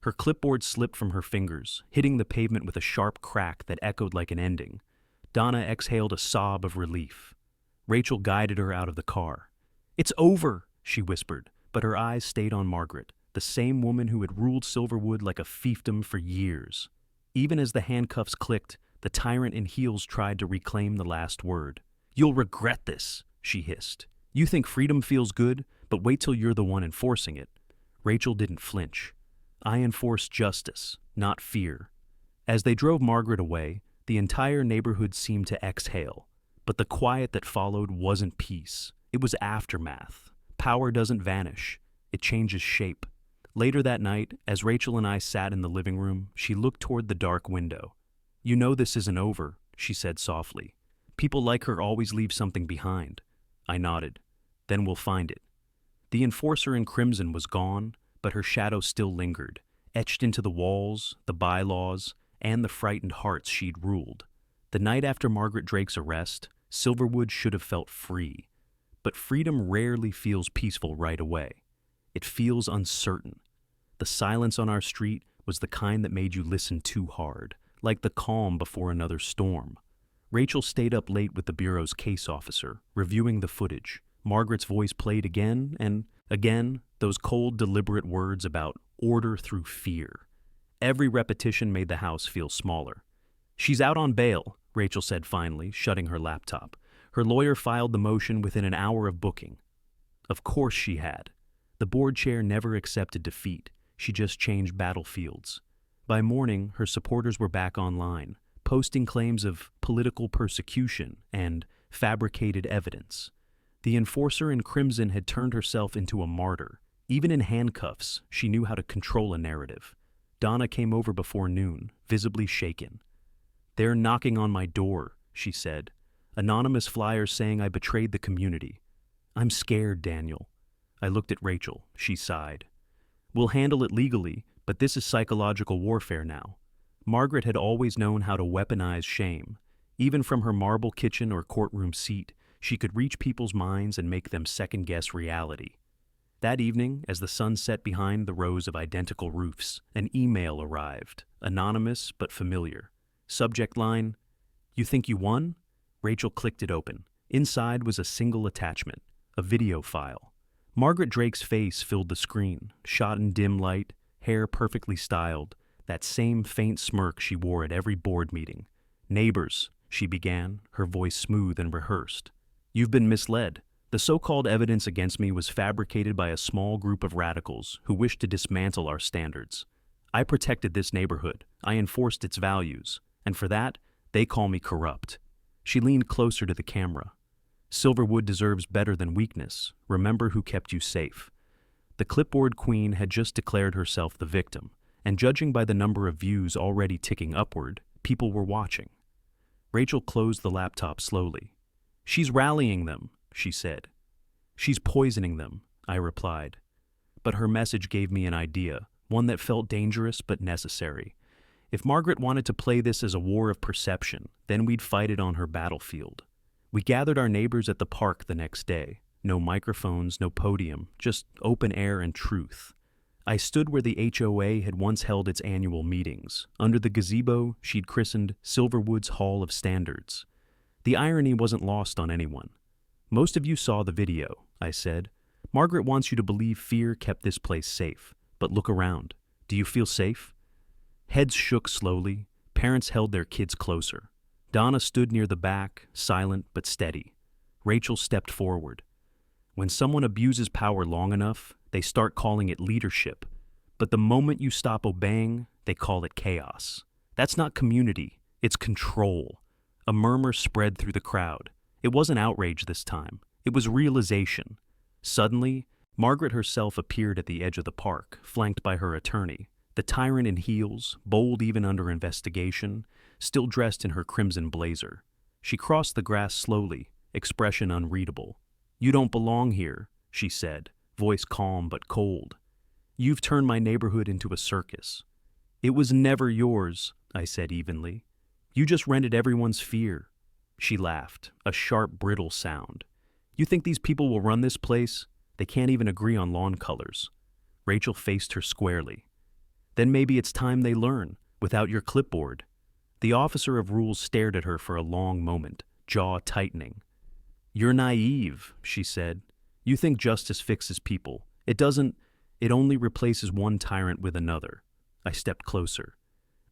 Her clipboard slipped from her fingers, hitting the pavement with a sharp crack that echoed like an ending. Donna exhaled a sob of relief. Rachel guided her out of the car. "It's over," she whispered, but her eyes stayed on Margaret, the same woman who had ruled Silverwood like a fiefdom for years. Even as the handcuffs clicked, the tyrant in heels tried to reclaim the last word. "You'll regret this," she hissed. "You think freedom feels good, but wait till you're the one enforcing it." Rachel didn't flinch. "I enforce justice, not fear." As they drove Margaret away, the entire neighborhood seemed to exhale. But the quiet that followed wasn't peace. It was aftermath. Power doesn't vanish. It changes shape. Later that night, as Rachel and I sat in the living room, she looked toward the dark window. "You know this isn't over," she said softly. "People like her always leave something behind." I nodded. "Then we'll find it." The enforcer in crimson was gone, but her shadow still lingered, etched into the walls, the bylaws, and the frightened hearts she'd ruled. The night after Margaret Drake's arrest, Silverwood should have felt free. But freedom rarely feels peaceful right away. It feels uncertain. The silence on our street was the kind that made you listen too hard, like the calm before another storm. Rachel stayed up late with the Bureau's case officer, reviewing the footage. Margaret's voice played again, and again, those cold, deliberate words about order through fear. Every repetition made the house feel smaller. "She's out on bail," Rachel said finally, shutting her laptop. Her lawyer filed the motion within an hour of booking. Of course she had. The board chair never accepted defeat. She just changed battlefields. By morning, her supporters were back online, posting claims of political persecution and fabricated evidence. The enforcer in crimson had turned herself into a martyr. Even in handcuffs, she knew how to control a narrative. Donna came over before noon, visibly shaken. "They're knocking on my door," she said. "Anonymous flyers saying I betrayed the community." "I'm scared, Daniel." I looked at Rachel. She sighed. "We'll handle it legally, but this is psychological warfare now." Margaret had always known how to weaponize shame. Even from her marble kitchen or courtroom seat, she could reach people's minds and make them second-guess reality. That evening, as the sun set behind the rows of identical roofs, an email arrived, anonymous but familiar. Subject line, "You think you won?" Rachel clicked it open. Inside was a single attachment, a video file. Margaret Drake's face filled the screen, shot in dim light, hair perfectly styled, that same faint smirk she wore at every board meeting. "Neighbors," she began, her voice smooth and rehearsed. "You've been misled. The so-called evidence against me was fabricated by a small group of radicals who wished to dismantle our standards. I protected this neighborhood. I enforced its values. And for that, they call me corrupt." She leaned closer to the camera. "Silverwood deserves better than weakness. Remember who kept you safe." The clipboard queen had just declared herself the victim, and judging by the number of views already ticking upward, people were watching. Rachel closed the laptop slowly. "She's rallying them," she said. "She's poisoning them," I replied. But her message gave me an idea, one that felt dangerous but necessary. If Margaret wanted to play this as a war of perception, then we'd fight it on her battlefield. We gathered our neighbors at the park the next day. No microphones, no podium, just open air and truth. I stood where the HOA had once held its annual meetings, under the gazebo she'd christened Silverwood's Hall of Standards. The irony wasn't lost on anyone. "Most of you saw the video," I said. "Margaret wants you to believe fear kept this place safe. But look around. Do you feel safe?" Heads shook slowly. Parents held their kids closer. Donna stood near the back, silent but steady. Rachel stepped forward. "When someone abuses power long enough, they start calling it leadership. But the moment you stop obeying, they call it chaos. That's not community, it's control." A murmur spread through the crowd. It wasn't outrage this time. It was realization. Suddenly, Margaret herself appeared at the edge of the park, flanked by her attorney. The tyrant in heels, bold even under investigation, still dressed in her crimson blazer. She crossed the grass slowly, expression unreadable. "You don't belong here," she said, voice calm but cold. "You've turned my neighborhood into a circus." "It was never yours," I said evenly. "You just rented everyone's fear." She laughed, a sharp, brittle sound. "You think these people will run this place? They can't even agree on lawn colors." Rachel faced her squarely. "Then maybe it's time they learn, without your clipboard." The officer of rules stared at her for a long moment, jaw tightening. "You're naive," she said. "You think justice fixes people. It doesn't. It only replaces one tyrant with another." I stepped closer.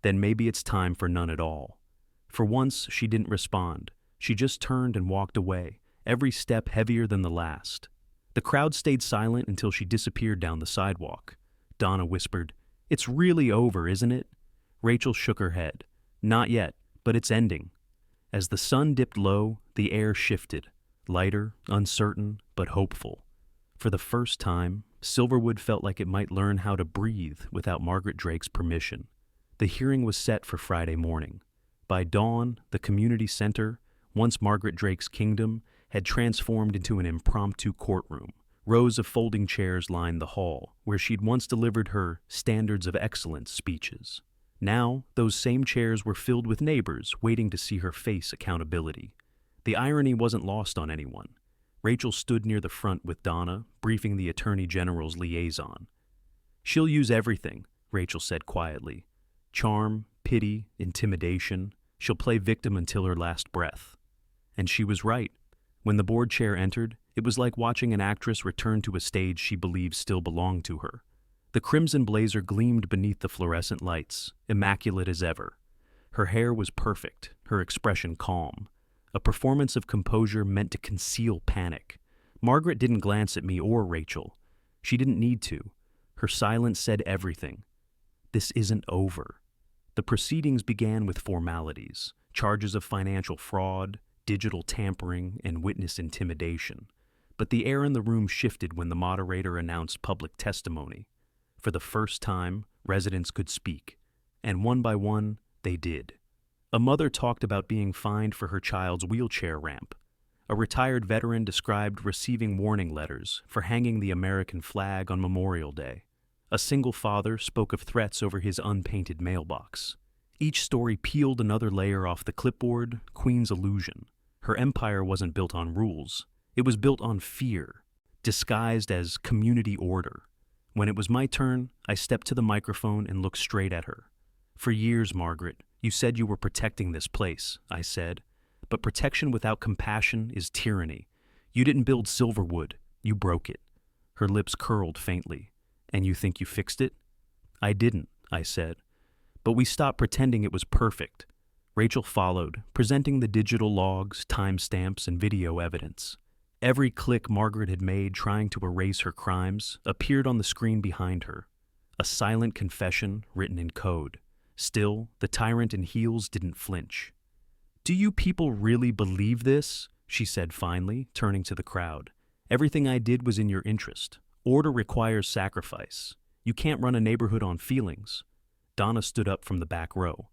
"Then maybe it's time for none at all." For once, she didn't respond. She just turned and walked away, every step heavier than the last. The crowd stayed silent until she disappeared down the sidewalk. Donna whispered, "It's really over, isn't it?" Rachel shook her head. "Not yet, but it's ending." As the sun dipped low, the air shifted, lighter, uncertain, but hopeful. For the first time, Silverwood felt like it might learn how to breathe without Margaret Drake's permission. The hearing was set for Friday morning. By dawn, the community center, once Margaret Drake's kingdom, had transformed into an impromptu courtroom. Rows of folding chairs lined the hall, where she'd once delivered her standards of excellence speeches. Now, those same chairs were filled with neighbors waiting to see her face accountability. The irony wasn't lost on anyone. Rachel stood near the front with Donna, briefing the Attorney General's liaison. "She'll use everything," Rachel said quietly. "Charm, pity, intimidation. She'll play victim until her last breath." And she was right. When the board chair entered, it was like watching an actress return to a stage she believed still belonged to her. The crimson blazer gleamed beneath the fluorescent lights, immaculate as ever. Her hair was perfect, her expression calm. A performance of composure meant to conceal panic. Margaret didn't glance at me or Rachel. She didn't need to. Her silence said everything. This isn't over. The proceedings began with formalities, charges of financial fraud, digital tampering, and witness intimidation. But the air in the room shifted when the moderator announced public testimony. For the first time, residents could speak, and one by one, they did. A mother talked about being fined for her child's wheelchair ramp. A retired veteran described receiving warning letters for hanging the American flag on Memorial Day. A single father spoke of threats over his unpainted mailbox. Each story peeled another layer off the clipboard, Queen's illusion. Her empire wasn't built on rules. It was built on fear, disguised as community order. When it was my turn, I stepped to the microphone and looked straight at her. "For years, Margaret, you said you were protecting this place," I said. "But protection without compassion is tyranny. You didn't build Silverwood, you broke it." Her lips curled faintly. "And you think you fixed it?" "I didn't," I said. "But we stopped pretending it was perfect." Rachel followed, presenting the digital logs, timestamps, and video evidence. Every click Margaret had made trying to erase her crimes appeared on the screen behind her. A silent confession written in code. Still, the tyrant in heels didn't flinch. "Do you people really believe this?" she said finally, turning to the crowd. "Everything I did was in your interest. Order requires sacrifice. You can't run a neighborhood on feelings." Donna stood up from the back row.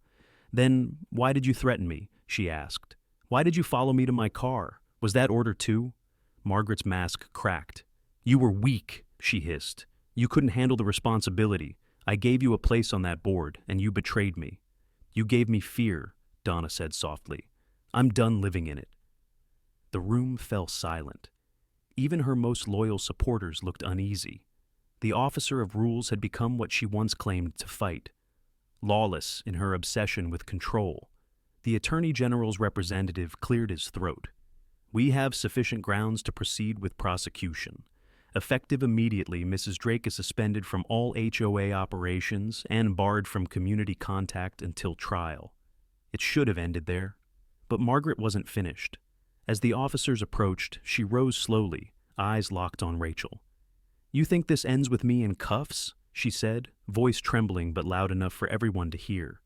"Then why did you threaten me?" she asked. "Why did you follow me to my car? Was that order too?" Margaret's mask cracked. "You were weak," she hissed. "You couldn't handle the responsibility. I gave you a place on that board, and you betrayed me." "You gave me fear," Donna said softly. "I'm done living in it." The room fell silent. Even her most loyal supporters looked uneasy. The officer of rules had become what she once claimed to fight. Lawless in her obsession with control. The Attorney General's representative cleared his throat. "We have sufficient grounds to proceed with prosecution. Effective immediately, Mrs. Drake is suspended from all HOA operations and barred from community contact until trial." It should have ended there. But Margaret wasn't finished. As the officers approached, she rose slowly, eyes locked on Rachel. "You think this ends with me in cuffs?" she said, voice trembling but loud enough for everyone to hear.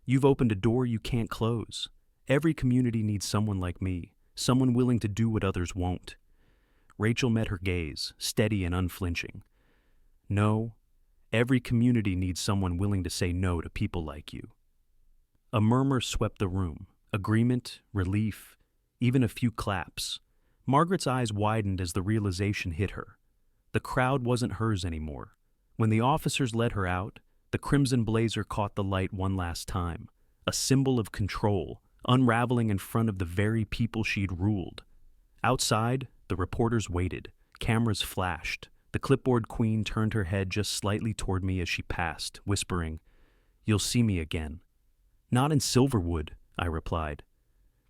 "You've opened a door you can't close. Every community needs someone like me, someone willing to do what others won't." Rachel met her gaze, steady and unflinching. "No, every community needs someone willing to say no to people like you." A murmur swept the room, agreement, relief, even a few claps. Margaret's eyes widened as the realization hit her. The crowd wasn't hers anymore. When the officers led her out, the crimson blazer caught the light one last time, a symbol of control, unraveling in front of the very people she'd ruled. Outside, the reporters waited. Cameras flashed. The clipboard queen turned her head just slightly toward me as she passed, whispering, "You'll see me again." "Not in Silverwood," I replied.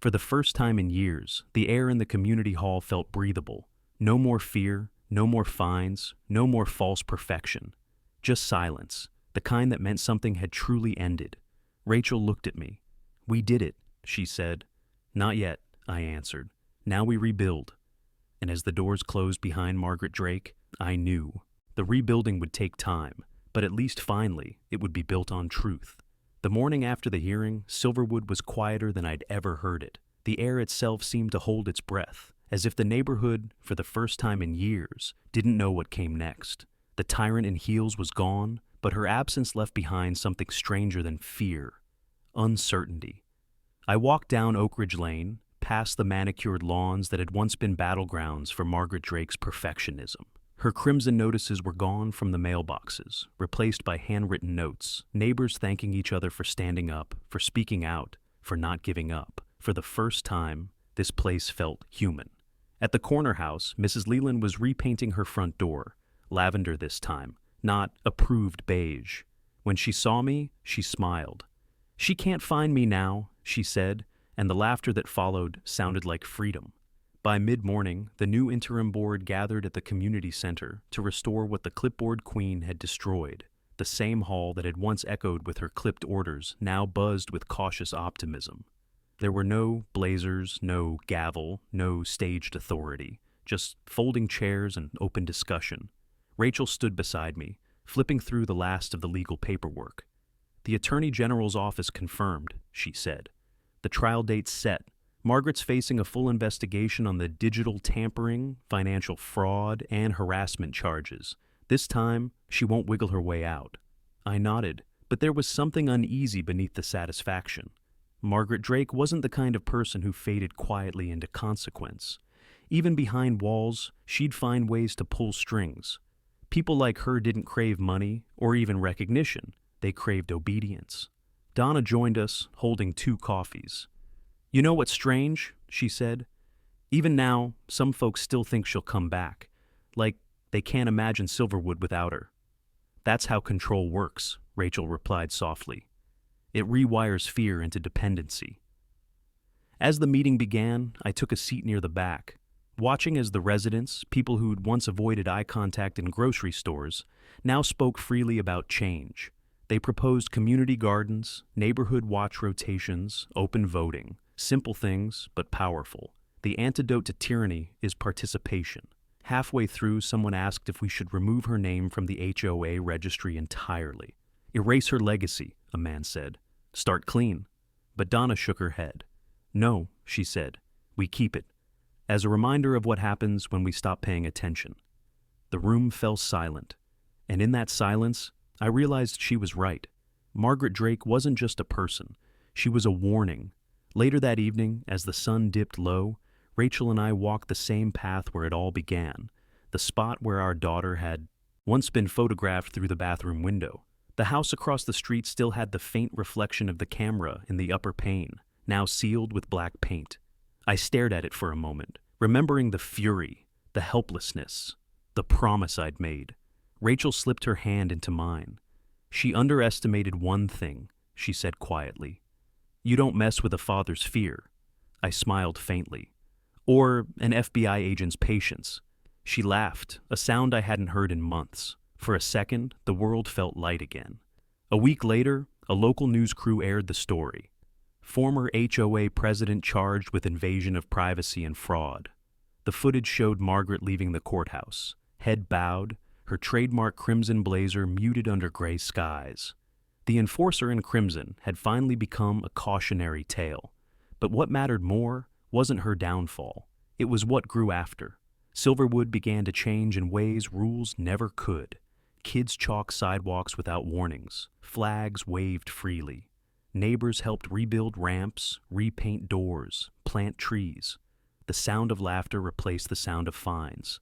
For the first time in years, the air in the community hall felt breathable. No more fear, no more fines, no more false perfection. Just silence, the kind that meant something had truly ended. Rachel looked at me. "We did it," she said. "Not yet," I answered. "Now we rebuild." And as the doors closed behind Margaret Drake, I knew. The rebuilding would take time, but at least finally, it would be built on truth. The morning after the hearing, Silverwood was quieter than I'd ever heard it. The air itself seemed to hold its breath, as if the neighborhood, for the first time in years, didn't know what came next. The tyrant in heels was gone, but her absence left behind something stranger than fear. Uncertainty. I walked down Oak Ridge Lane, past the manicured lawns that had once been battlegrounds for Margaret Drake's perfectionism. Her crimson notices were gone from the mailboxes, replaced by handwritten notes, neighbors thanking each other for standing up, for speaking out, for not giving up. For the first time, this place felt human. At the corner house, Mrs. Leland was repainting her front door, lavender this time, not approved beige. When she saw me, she smiled. "She can't find me now," she said, and the laughter that followed sounded like freedom. By mid-morning, the new interim board gathered at the community center to restore what the clipboard queen had destroyed. The same hall that had once echoed with her clipped orders now buzzed with cautious optimism. There were no blazers, no gavel, no staged authority, just folding chairs and open discussion. Rachel stood beside me, flipping through the last of the legal paperwork. "The Attorney General's office confirmed," she said. "The trial date's set. Margaret's facing a full investigation on the digital tampering, financial fraud, and harassment charges. This time, she won't wiggle her way out." I nodded, but there was something uneasy beneath the satisfaction. Margaret Drake wasn't the kind of person who faded quietly into consequence. Even behind walls, she'd find ways to pull strings. People like her didn't crave money or even recognition. They craved obedience. Donna joined us, holding 2 coffees. "You know what's strange?" she said. "Even now, some folks still think she'll come back. Like they can't imagine Silverwood without her." "That's how control works," Rachel replied softly. "It rewires fear into dependency." As the meeting began, I took a seat near the back, watching as the residents, people who'd once avoided eye contact in grocery stores, now spoke freely about change. They proposed community gardens, neighborhood watch rotations, open voting. Simple things, but powerful. The antidote to tyranny is participation. Halfway through, someone asked if we should remove her name from the HOA registry entirely. "Erase her legacy," a man said. "Start clean." But Donna shook her head. "No," she said. "We keep it. As a reminder of what happens when we stop paying attention." The room fell silent. And in that silence, I realized she was right. Margaret Drake wasn't just a person. She was a warning. Later that evening, as the sun dipped low, Rachel and I walked the same path where it all began, the spot where our daughter had once been photographed through the bathroom window. The house across the street still had the faint reflection of the camera in the upper pane, now sealed with black paint. I stared at it for a moment, remembering the fury, the helplessness, the promise I'd made. Rachel slipped her hand into mine. "She underestimated one thing," she said quietly. "You don't mess with a father's fear." I smiled faintly. "Or an FBI agent's patience." She laughed, a sound I hadn't heard in months. For a second, the world felt light again. A week later, a local news crew aired the story. Former HOA president charged with invasion of privacy and fraud. The footage showed Margaret leaving the courthouse, head bowed, her trademark crimson blazer muted under gray skies. The enforcer in crimson had finally become a cautionary tale. But what mattered more wasn't her downfall. It was what grew after. Silverwood began to change in ways rules never could. Kids chalked sidewalks without warnings. Flags waved freely. Neighbors helped rebuild ramps, repaint doors, plant trees. The sound of laughter replaced the sound of fines.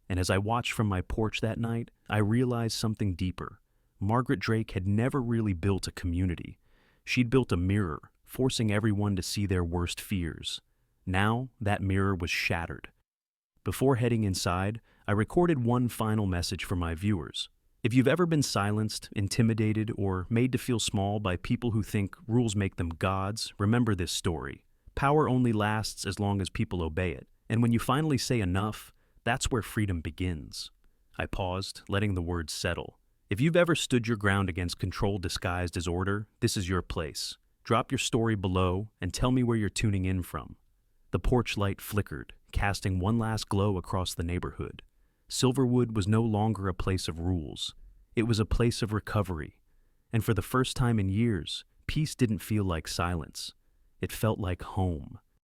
And as I watched from my porch that night, I realized something deeper. Margaret Drake had never really built a community. She'd built a mirror, forcing everyone to see their worst fears. Now, that mirror was shattered. Before heading inside, I recorded one final message for my viewers. If you've ever been silenced, intimidated, or made to feel small by people who think rules make them gods, remember this story. Power only lasts as long as people obey it, and when you finally say enough, that's where freedom begins. I paused, letting the words settle. If you've ever stood your ground against control disguised as order, this is your place. Drop your story below and tell me where you're tuning in from. The porch light flickered, casting one last glow across the neighborhood. Silverwood was no longer a place of rules. It was a place of recovery. And for the first time in years, peace didn't feel like silence. It felt like home.